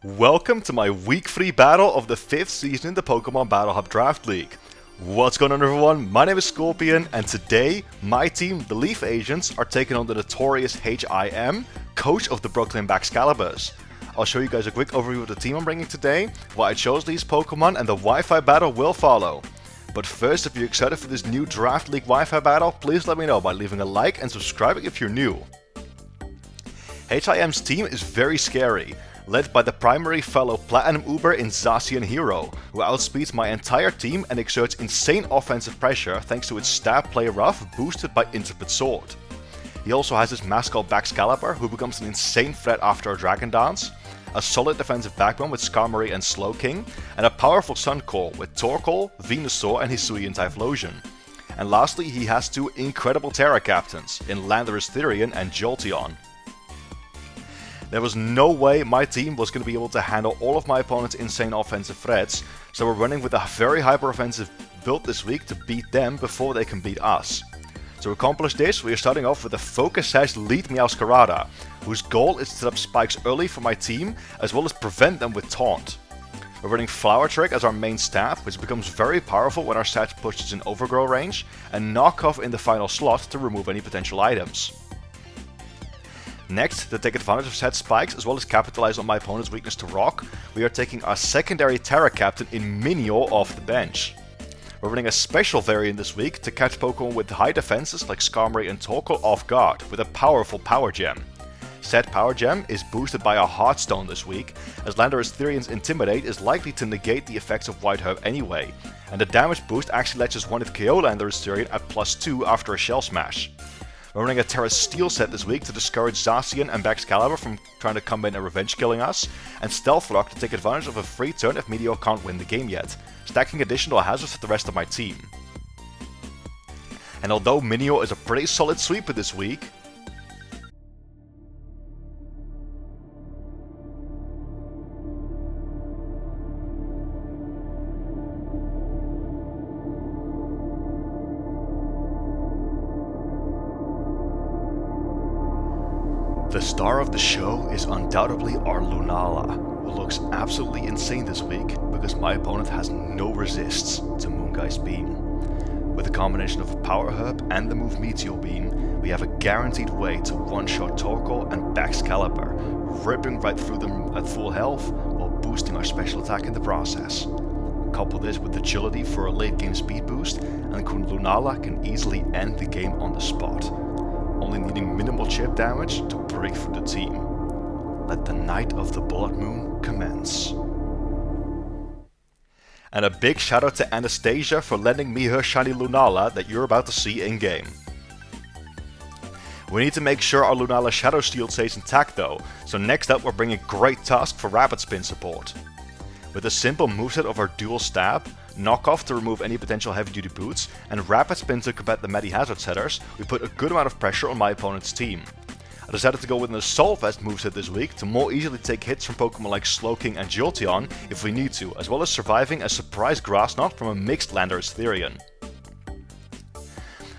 Welcome to my week 3 battle of the 5th season in the Pokemon Battle Hub Draft League. What's going on everyone, my name is Scorpion and today my team, the L.E.A.F Agents, are taking on the notorious HIM, coach of the Brooklyn Baxcaliburs. I'll show you guys a quick overview of the team I'm bringing today, why I chose these Pokemon, and the Wi-Fi battle will follow. But first, if you're excited for this new Draft League Wi-Fi battle, please let me know by leaving a like and subscribing if you're new. HIM's team is very scary, led by the primary fellow Platinum Uber in Zacian Hero, who outspeeds my entire team and exerts insane offensive pressure thanks to its stab play rough boosted by Intrepid Sword. He also has his mascot Baxcalibur, who becomes an insane threat after a Dragon Dance, a solid defensive backbone with Skarmory and Slowking, and a powerful Sun Core with Torkoal, Venusaur and Hisuian Typhlosion. And lastly, he has two incredible Terra Captains in Landorus Therian and Jolteon. There was no way my team was going to be able to handle all of my opponent's insane offensive threats, so we're running with a very hyper-offensive build this week to beat them before they can beat us. To accomplish this, we are starting off with a Focus Sash Lead Meowscarada, whose goal is to set up spikes early for my team, as well as prevent them with Taunt. We're running Flower Trick as our main stab, which becomes very powerful when our Sash pushes in Overgrow range, and Knock Off in the final slot to remove any potential items. Next, to take advantage of said spikes as well as capitalize on my opponent's weakness to rock, we are taking our secondary Terra Captain in Minio off the bench. We're running a special variant this week to catch Pokemon with high defenses like Skarmory and Torkoal off guard with a powerful Power Gem. Said Power Gem is boosted by a Heartstone this week, as Landorus Therian's Intimidate is likely to negate the effects of White Herb anyway, and the damage boost actually lets us one-hit KO Landorus Therian at +2 after a Shell Smash. We're running a Terra Steel set this week to discourage Zacian and Baxcalibur from trying to come in and revenge killing us, and Stealth Rock to take advantage of a free turn if Meteor can't win the game yet, stacking additional hazards with the rest of my team. And although Minio is a pretty solid sweeper this week, the star of the show is undoubtedly our Lunala, who looks absolutely insane this week because my opponent has no resists to Moongeist Beam. With a combination of Power Herb and the move Meteor Beam, we have a guaranteed way to one-shot Torkoal and Baxcalibur, ripping right through them at full health while boosting our special attack in the process. Couple this with agility for a late game speed boost, and Lunala can easily end the game on the spot, only needing minimal chip damage to break through the team. Let the night of the BLOODMOON commence. And a big shout out to Anastasia for lending me her shiny Lunala that you're about to see in game. We need to make sure our Lunala Shadow Shield stays intact though, so next up we're bringing Great Tusk for Rapid Spin support. With a simple moveset of our dual stab, Knock Off to remove any potential heavy duty boots, and Rapid Spin to combat the Medi Hazard setters, we put a good amount of pressure on my opponent's team. I decided to go with an Assault Vest moveset this week to more easily take hits from Pokemon like Slowking and Jolteon if we need to, as well as surviving a surprise Grass Knot from a mixed Landorus Therian.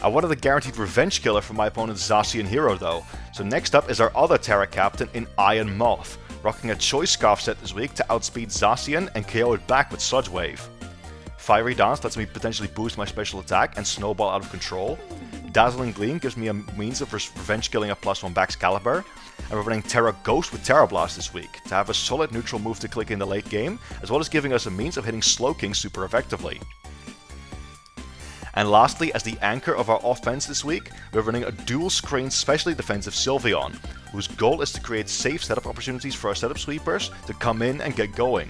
I wanted a guaranteed revenge killer for my opponent's Zacian Hero though, so next up is our other Terra Captain in Iron Moth, rocking a Choice Scarf set this week to outspeed Zacian and KO it back with Sludge Wave. Fiery Dance lets me potentially boost my special attack and snowball out of control. Dazzling Gleam gives me a means of revenge killing a +1 Baxcalibur. And we're running Terra Ghost with Terra Blast this week to have a solid neutral move to click in the late game, as well as giving us a means of hitting Slowking super effectively. And lastly, as the anchor of our offense this week, we're running a dual screen specially defensive Sylveon, whose goal is to create safe setup opportunities for our setup sweepers to come in and get going.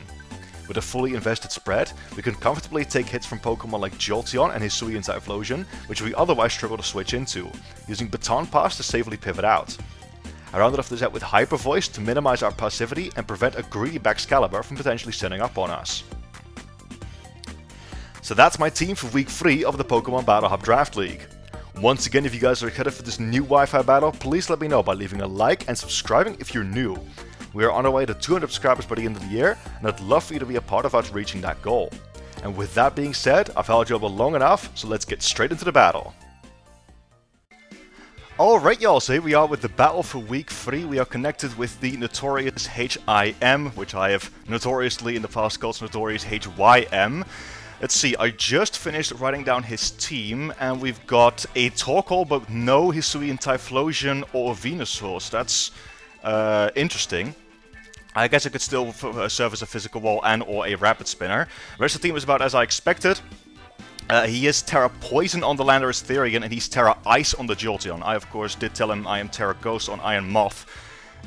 With a fully invested spread, we can comfortably take hits from Pokemon like Jolteon and Hisuian Typhlosion, which we otherwise struggle to switch into, using Baton Pass to safely pivot out. I rounded off this out with Hyper Voice to minimize our passivity and prevent a greedy Baxcalibur from potentially setting up on us. So that's my team for week 3 of the Pokemon Battle Hub Draft League. Once again, if you guys are excited for this new Wi-Fi battle, please let me know by leaving a like and subscribing if you're new. We are on our way to 200 subscribers by the end of the year, and I'd love for you to be a part of us reaching that goal. And with that being said, I've held you up long enough, so let's get straight into the battle. Alright y'all, so here we are with the battle for week 3. We are connected with the notorious HIM, which I have notoriously in the past called notorious HYM. Let's see, I just finished writing down his team, and we've got a Torkoal, but no Hisuian Typhlosion or Venusaur, so that's interesting. I guess it could still serve as a physical wall and or a rapid spinner. The rest of the team is about as I expected. He is Terra Poison on the Landorus Therian, and he's Terra Ice on the Jolteon. I, of course, did tell him I am Terra Ghost on Iron Moth,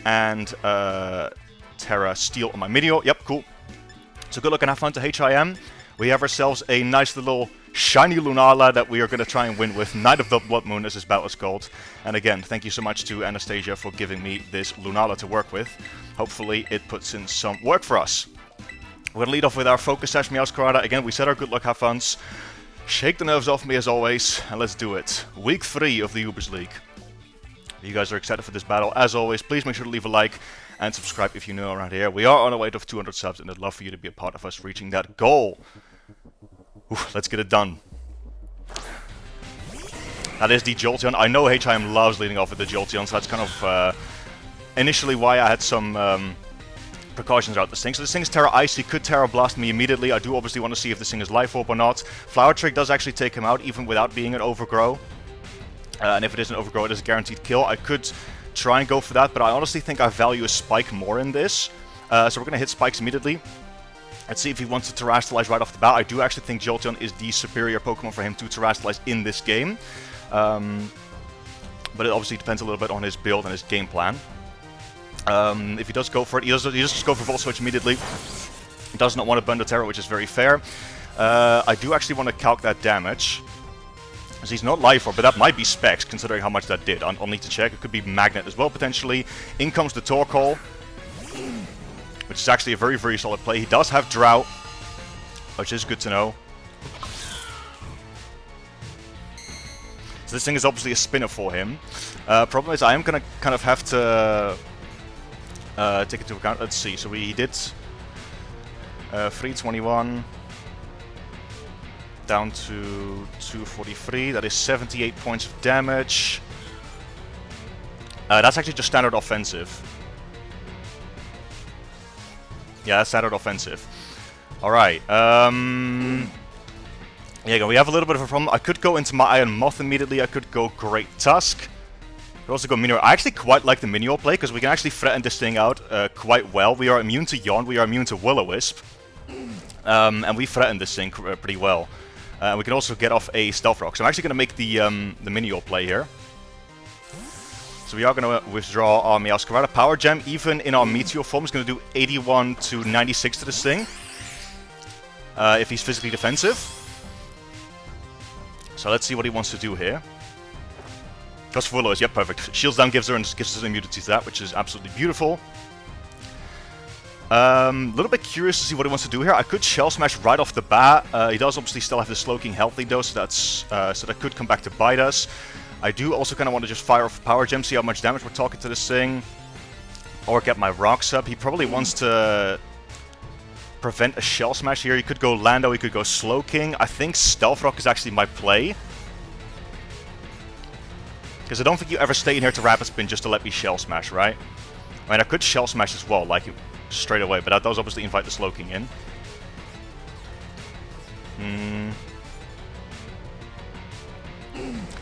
and Terra Steel on my Meteor. Yep, cool. So good luck and have fun to HIM. We have ourselves a nice little shiny Lunala that we are going to try and win with. Knight of the Blood Moon, as his battle is called. And again, thank you so much to Anastasia for giving me this Lunala to work with. Hopefully it puts in some work for us. We're going to lead off with our Focus Sash Meowscarada. Again, we said our good luck, have funs. Shake the nerves off me as always, and let's do it. Week 3 of the Ubers League. If you guys are excited for this battle, as always, please make sure to leave a like and subscribe if you're new around here. We are on our way to 200 subs, and I'd love for you to be a part of us reaching that goal. Let's get it done. That is the Jolteon. I know HIM loves leading off with the Jolteon, so that's kind of initially why I had some precautions about this thing. So this thing is Terra Ice. He could Terra Blast me immediately. I do obviously want to see if this thing is Life Orb or not. Flower Trick does actually take him out, even without being an Overgrow. And if it is an Overgrow, it is a guaranteed kill. I could try and go for that, but I honestly think I value a Spike more in this. So we're going to hit Spikes immediately. Let's see if he wants to Terrastalize right off the bat. I do actually think Jolteon is the superior Pokemon for him to Terrastalize in this game. But it obviously depends a little bit on his build and his game plan. If he does go for it, he does just go for Volt Switch immediately. He does not want to Bundle Terror, which is very fair. I do actually want to calc that damage. As he's not Life Orb, but that might be Specs, considering how much that did. I'll need to check. It could be Magnet as well, potentially. In comes the Torkoal, which is actually a very, very solid play. He does have Drought, which is good to know. So this thing is obviously a spinner for him. Problem is, I am going to kind of have to take into account. Let's see. So he did 321 down to 243. That is 78 points of damage. That's actually just standard offensive. Yeah, that's standard offensive. Alright. Yeah, we have a little bit of a problem. I could go into my Iron Moth immediately. I could go Great Tusk. I could also go Minior. I actually quite like the Minior play, because we can actually threaten this thing out quite well. We are immune to Yawn. We are immune to Will-O-Wisp. And we threaten this thing pretty well. We can also get off a Stealth Rock. So I'm actually going to make the Minior play here. So we are going to withdraw our Meowscarada. Power Gem, even in our Meteor form, is going to do 81 to 96 to this thing. If he's physically defensive. So let's see what he wants to do here. Goes for Will-O-Wisp, yep, perfect. Shields down gives us immunity to that, which is absolutely beautiful. A little bit curious to see what he wants to do here. I could Shell Smash right off the bat. He does obviously still have the Slowking healthy though, so that could come back to bite us. I do also kind of want to just fire off Power Gem, see how much damage we're talking to this thing. Or get my Rocks up. He probably wants to prevent a Shell Smash here. He could go Lando, he could go Slowking. I think Stealth Rock is actually my play. Because I don't think you ever stay in here to Rapid Spin just to let me Shell Smash, right? I mean, I could Shell Smash as well, like straight away, but that does obviously invite the Slowking in.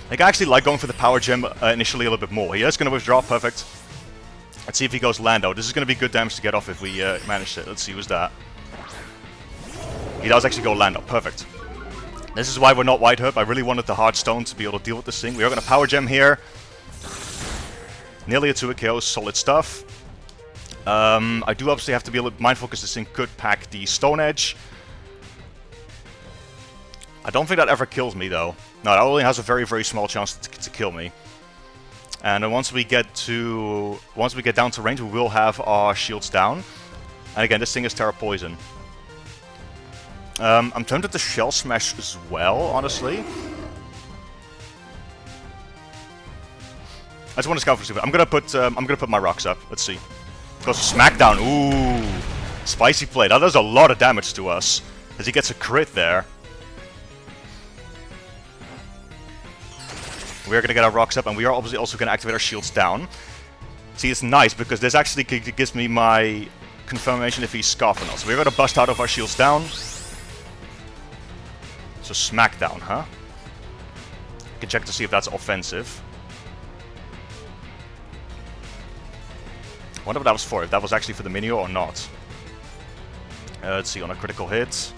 I actually like going for the Power Gem initially a little bit more. He is going to withdraw, perfect. Let's see if he goes Lando. This is going to be good damage to get off if we manage it. Let's see who's that. He does actually go Lando, perfect. This is why we're not White Herb. I really wanted the Hard Stone to be able to deal with this thing. We are going to Power Gem here. Nearly a 2 KO, solid stuff. I do obviously have to be a little mindful because this thing could pack the Stone Edge. I don't think that ever kills me though. No, that only has a very, very small chance to kill me. And then once we get down to range, we will have our shields down. And again, this thing is Terra Poison. I'm tempted to Shell Smash as well, honestly. I just want to scout for stupid. I'm gonna put my Rocks up. Let's see. Goes Smackdown. Ooh, spicy play. That does a lot of damage to us as he gets a crit there. We're going to get our rocks up, and we are obviously also going to activate our shields down. See, it's nice, because this actually gives me my confirmation if he's Scarf or not. So we're going to bust out of our shields down. So Smackdown, huh? I can check to see if that's offensive. I wonder what that was for, if that was actually for the Minio or not. Let's see, on a critical hit.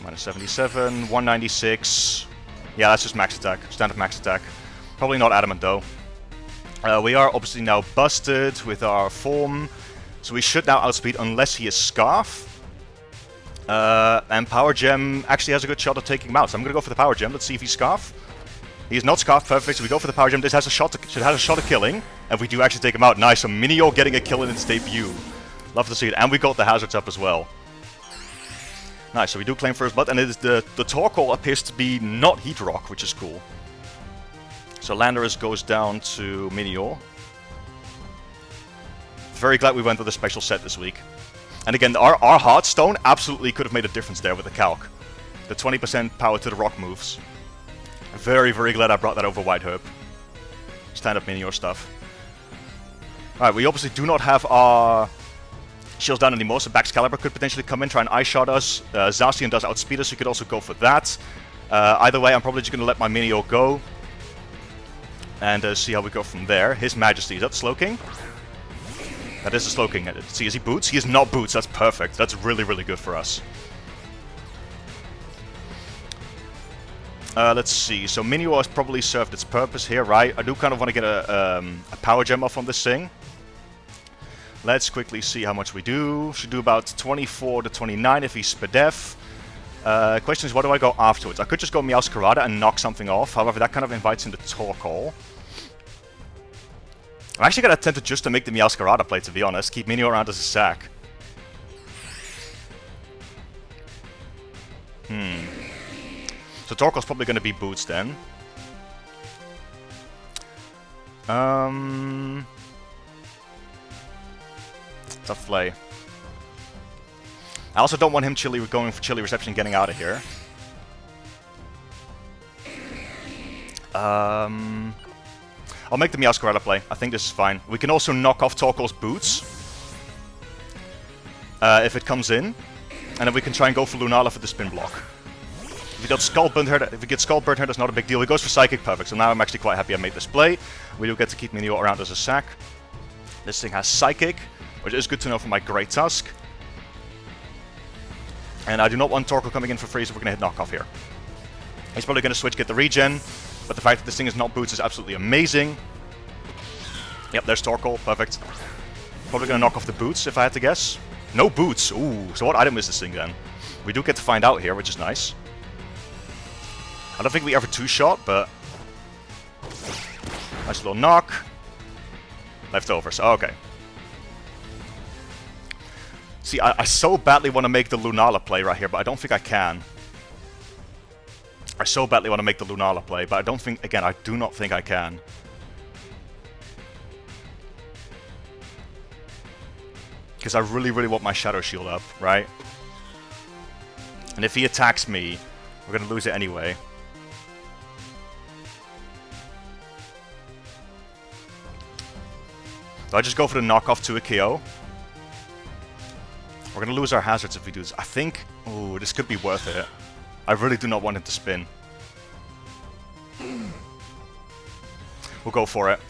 Minus 77, 196. Yeah, that's just max attack, standard max attack. Probably not adamant though. We are obviously now busted with our form. So we should now outspeed unless he is Scarf. And Power Gem actually has a good shot at taking him out. So I'm going to go for the Power Gem. Let's see if he's Scarf. He is not Scarf, perfect. So we go for the Power Gem. This has a shot should have a shot of killing. And we do actually take him out. Nice. So Minio getting a kill in its debut. Love to see it. And we got the hazards up as well. Nice. So we do claim first blood. And it is the Torkoal appears to be not Heat Rock, which is cool. So Landorus goes down to Minio. Very glad we went with a special set this week. And again, our Heartstone absolutely could have made a difference there with the calc. The 20% power to the rock moves. Very, very glad I brought that over White Herb. Stand up Minio stuff. Alright, we obviously do not have our shields down anymore, so Baxcalibur could potentially come in, try and ice shot us. Zacian does outspeed us, so you could also go for that. Either way, I'm probably just going to let my Minio go. And see how we go from there. His Majesty, is that Slowking? That is a Slowking. See, is he Boots? He is not Boots, that's perfect. That's really, really good for us. Let's see, so Minio has probably served its purpose here, right? I do kind of want to get a Power Gem off on this thing. Let's quickly see how much we do. Should do about 24 to 29 if he's Spadef. Question is, what do I go afterwards? I could just go Meowscarada and knock something off. However, that kind of invites in the Torkoal. I'm actually going to attempt just to make the Meowscarada play, to be honest. Keep Minio around as a sack. So Torkoal's probably going to be Boots then. Tough play. I also don't want him going for Chilly Reception and getting out of here. I'll make the Meowscarada play. I think this is fine. We can also knock off Torkoal's Boots. If it comes in. And then we can try and go for Lunala for the spin block. If we get Skull Burnt here, that's not a big deal. He goes for Psychic, perfect. So now I'm actually quite happy I made this play. We do get to keep Minio around as a sack. This thing has Psychic, which is good to know for my Great Tusk. And I do not want Torkoal coming in for free, so we're going to hit knockoff here. He's probably going to switch, get the regen. But the fact that this thing is not Boots is absolutely amazing. Yep, there's Torkoal, perfect. Probably going to knock off the Boots, if I had to guess. No Boots, ooh, so what item is this thing then? We do get to find out here, which is nice. I don't think we ever two-shot, but... Nice little knock. Leftovers, okay. See, I so badly want to make the Lunala play right here, but I don't think I can. I so badly want to make the Lunala play, but I don't think... Again, I do not think I can. Because I really, really want my Shadow Shield up, right? And if he attacks me, we're going to lose it anyway. Do I just go for the knockoff to a KO? We're going to lose our hazards if we do this. I think... Ooh, this could be worth it. I really do not want him to spin. We'll go for it.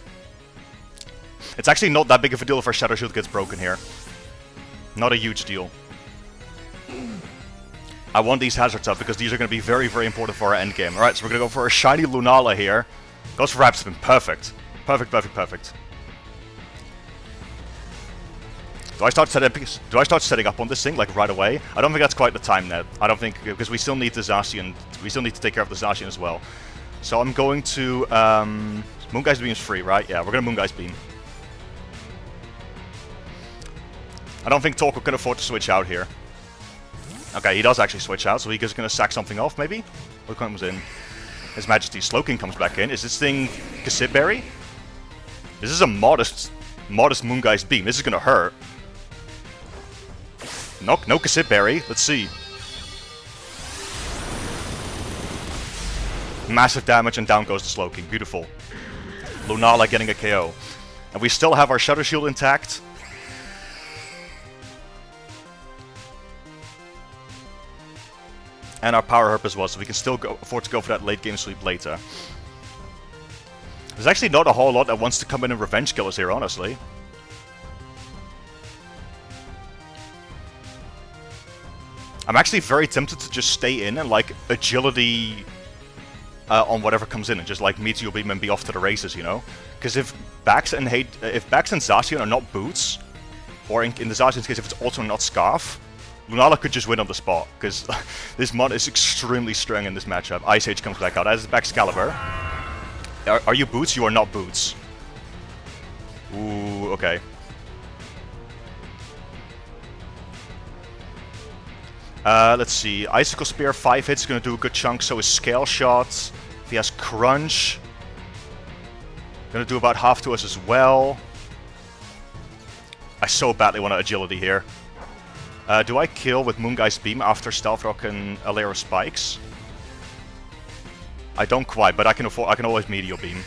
It's actually not that big of a deal if our Shadow Shield gets broken here. Not a huge deal. I want these hazards up because these are going to be very, very important for our endgame. Alright, so we're going to go for a shiny Lunala here. Goes for Rapid Spin. Perfect. Perfect, perfect, perfect. Do I start setting up on this thing, like, right away? I don't think that's quite the time, Ned. I don't think... Because we still need the Zacian... We still need to take care of the Zacian as well. So I'm going to... Moongeist Beam is free, right? Yeah, we're going to Moongeist Beam. I don't think Torkoal can afford to switch out here. Okay, he does actually switch out, so he's going to sack something off, maybe? What comes in? His Majesty Slowking comes back in. Is this thing Cassitberry? This is a modest Moongeist Beam. This is going to hurt. No Cassitberry. Let's see. Massive damage, and down goes the Slowking. Beautiful. Lunala getting a KO. And we still have our Shadow Shield intact. And our Power Herb as well, so we can still afford to go for that late game sweep later. There's actually not a whole lot that wants to come in and revenge kill us here, honestly. I'm actually very tempted to just stay in and like agility on whatever comes in and just like Meteor Beam and be off to the races, you know? Because if Bax and Zacian are not boots, or in the Zacian's case if it's also not Scarf, Lunala could just win on the spot, because this mod is extremely strong in this matchup. Ice Age comes back out. That is Baxcalibur. Are you boots? You are not boots. Ooh, okay. Let's see. Icicle Spear, 5 hits, gonna do a good chunk. So is Scale Shot. If he has Crunch, gonna do about half to us as well. I so badly want Agility here. Do I kill with Moongeist Beam after Stealth Rock and a layer of spikes? I don't quite, but I can always Meteor Beam.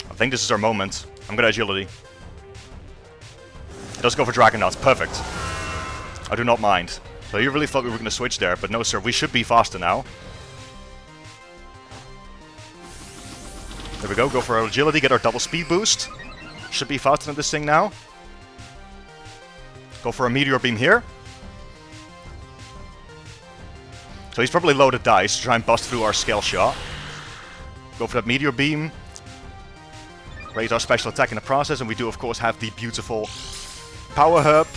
I think this is our moment. I'm gonna Agility. It does go for Dragon Nuts. Perfect. I do not mind. So you really thought we were gonna switch there, but no sir, we should be faster now. There we go for our Agility, get our double speed boost. Should be faster than this thing now. Go for a Meteor Beam here. So he's probably loaded dice to try and bust through our Scale Shot. Go for that Meteor Beam. Raise our special attack in the process, and we do of course have the beautiful Power Herb.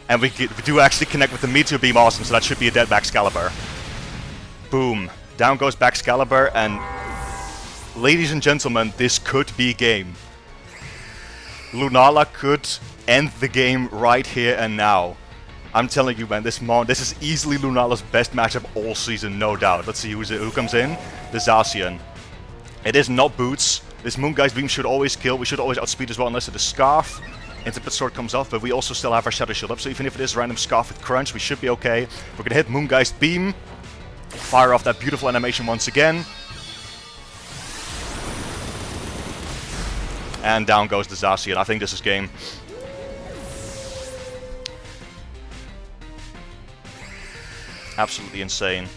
And we do actually connect with the Meteor Beam, awesome, so that should be a dead Baxcalibur. Boom. Down goes Baxcalibur, and ladies and gentlemen, this could be game. Lunala could end the game right here and now. I'm telling you, man, this is easily Lunala's best matchup all season, no doubt. Let's see who comes in. The Zacian. It is not boots. This Moongeist Beam should always kill. We should always outspeed as well, unless it is Scarf. Interpret Sword comes off, but we also still have our Shadow Shield up, so even if it is random Scarf with Crunch, we should be okay. We're gonna hit Moongeist Beam. Fire off that beautiful animation once again. And down goes the Zacian. I think this is game. Absolutely insane.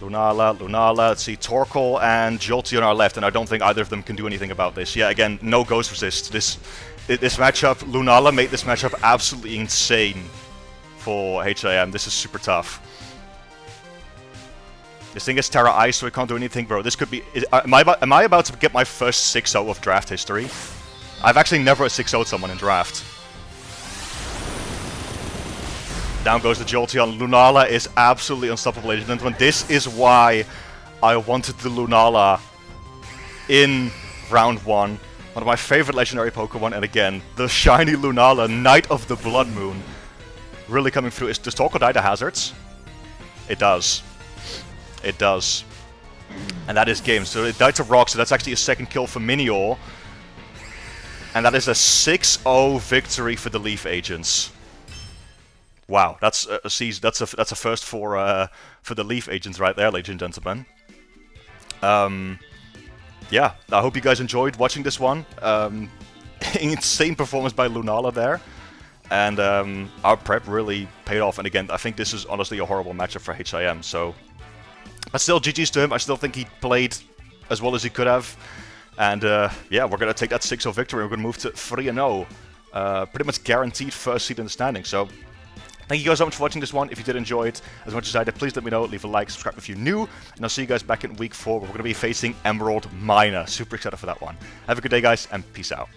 Lunala, let's see, Torkoal and Jolty on our left, and I don't think either of them can do anything about this. Yeah, again, no Ghost Resist. This matchup, Lunala made this matchup absolutely insane for HIM. This is super tough. This thing is Terra Ice, so I can't do anything, bro. This could be... Am I about to get my first 6-0 of draft history? I've actually never 6-0'd someone in draft. Down goes the Jolteon. Lunala is absolutely unstoppable, ladies and gentlemen. This is why I wanted the Lunala in round 1. One of my favorite legendary Pokemon, and again, the shiny Lunala, Knight of the Blood Moon. Really coming through. Does Torkoal die to hazards? It does. It does. And that is game. So it died to Rock, so that's actually a second kill for Minior. And that is a 6-0 victory for the Leaf Agents. Wow, that's a first for the Leaf Agents right there, ladies and gentlemen. Yeah, I hope you guys enjoyed watching this one. Insane performance by Lunala there. And our prep really paid off. And again, I think this is honestly a horrible matchup for HIM, so... But still, GG's to him. I still think he played as well as he could have. And yeah, we're going to take that 6-0 victory. We're going to move to 3-0. Pretty much guaranteed first seed in the standings. So, thank you guys so much for watching this one. If you did enjoy it as much as I did, please let me know. Leave a like, subscribe if you're new. And I'll see you guys back in week 4 where we're going to be facing Emerald Miner. Super excited for that one. Have a good day, guys, and peace out.